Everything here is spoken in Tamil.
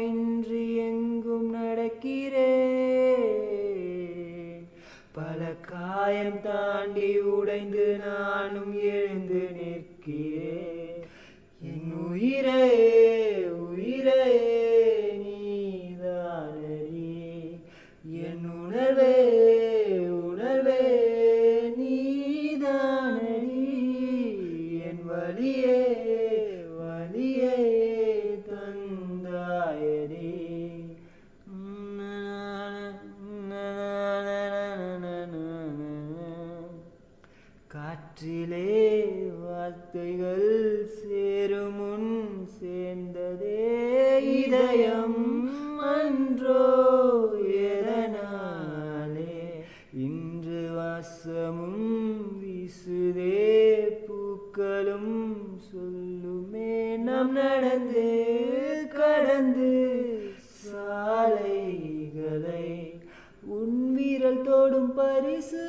காயமின்றி எங்கும் நடக்கிறேன். பல காயம் தாண்டி உடைந்து நானும் எழுந்து நிற்கிறேன். என் உயிரே உயிரே நீதானடி, என் உணர்வே உணர்வே நீதானடி, என் வலியே வலியே தந்தாயடி. காற்றிலே வார்த்தைகள் சேரும் முன் சேர்ந்ததே இதயம் அன்றோ எதனாலே. இன்று வாசமும் வீசுதே பூக்களும் சொல்லுமே நாம் நடந்து கடந்து சாலைகளை உன் வீரல் தோடும் பரிசு